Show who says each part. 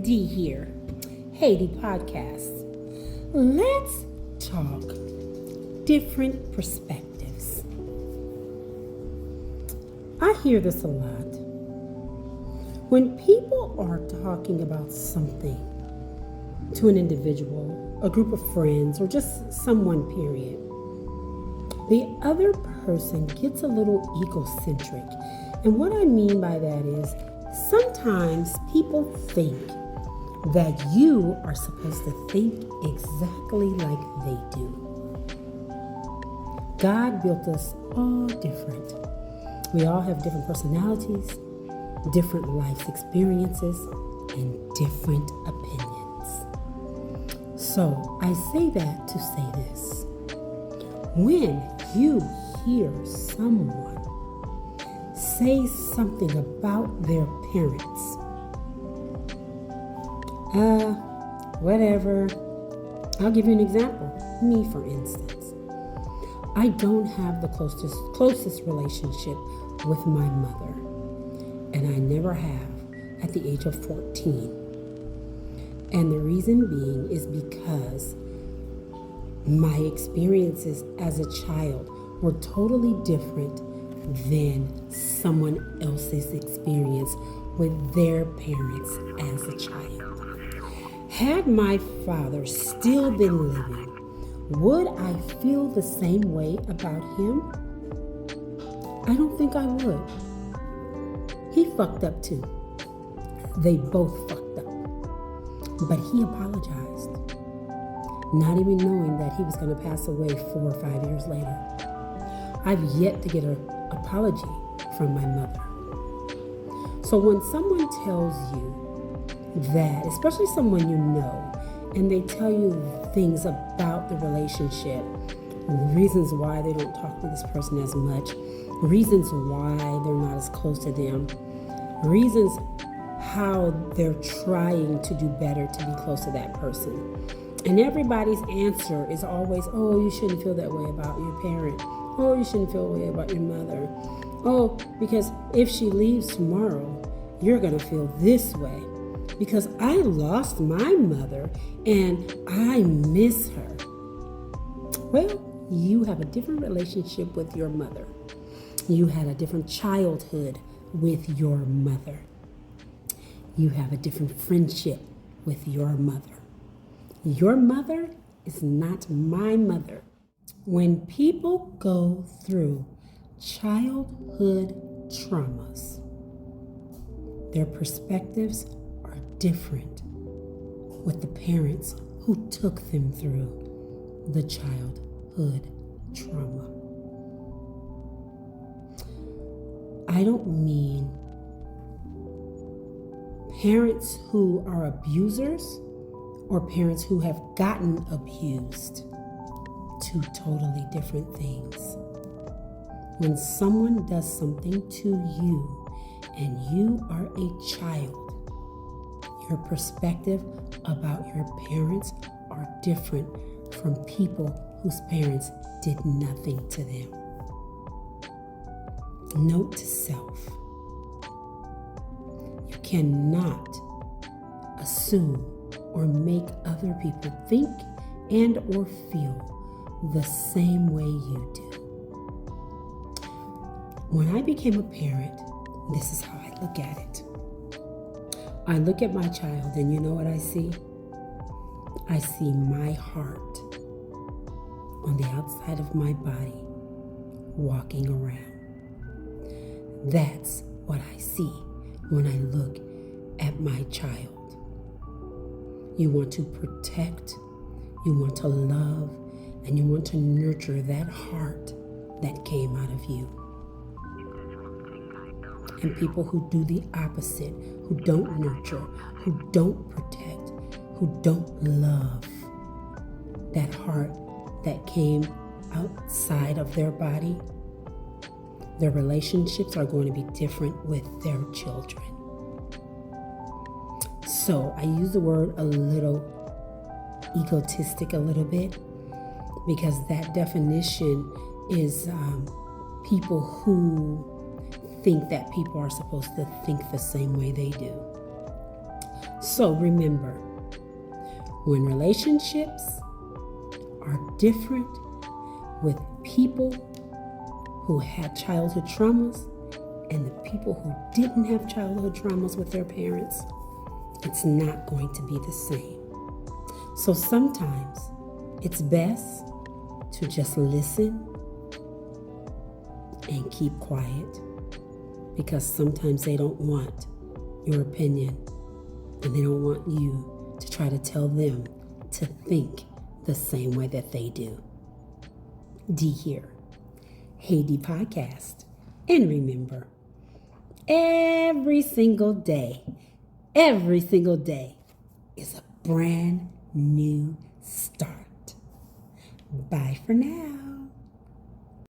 Speaker 1: D here. Haiti Podcast. Let's talk different perspectives. I hear this a lot. When people are talking about something to an individual, a group of friends, or just someone, period, the other person gets a little egocentric. And what I mean by that is sometimes people think that you are supposed to think exactly like they do. God built us all different. We all have different personalities, different life experiences, and different opinions. So I say that to say this. When you hear someone say something about their parents, whatever. I'll give you an example. Me, for instance. I don't have the closest relationship with my mother, and I never have at the age of 14. And the reason being is because my experiences as a child were totally different than someone else's experience with their parents as a child. Had my father still been living, would I feel the same way about him? I don't think I would. He fucked up too. They both fucked up. But he apologized, not even knowing that he was going to pass away 4 or 5 years later. I've yet to get an apology from my mother. So when someone tells you that, especially someone you know, and they tell you things about the relationship, reasons why they don't talk to this person as much, reasons why they're not as close to them, reasons how they're trying to do better to be close to that person. And everybody's answer is always, oh, you shouldn't feel that way about your parent. Oh, you shouldn't feel that way about your mother. Oh, because if she leaves tomorrow, you're going to feel this way. Because I lost my mother and I miss her. Well, you have a different relationship with your mother. You had a different childhood with your mother. You have a different friendship with your mother. Your mother is not my mother. When people go through childhood traumas, their perspectives are different with the parents who took them through the childhood trauma. I don't mean parents who are abusers or parents who have gotten abused. Two totally different things. When someone does something to you and you are a child, your perspective about your parents are different from people whose parents did nothing to them. Note to self: you cannot assume or make other people think and or feel the same way you do. When I became a parent, this is how I look at it. I look at my child and you know what I see? I see my heart on the outside of my body walking around. That's what I see when I look at my child. You want to protect, you want to love, and you want to nurture that heart that came out of you. And people who do the opposite, who don't nurture, who don't protect, who don't love that heart that came outside of their body, their relationships are going to be different with their children. So I use the word a little egotistic a little bit because that definition is people who think that people are supposed to think the same way they do. So remember, when relationships are different with people who had childhood traumas and the people who didn't have childhood traumas with their parents, it's not going to be the same. So sometimes it's best to just listen and keep quiet, because sometimes they don't want your opinion and they don't want you to try to tell them to think the same way that they do. D here. Hey D Podcast. And remember, every single day is a brand new start. Bye for now.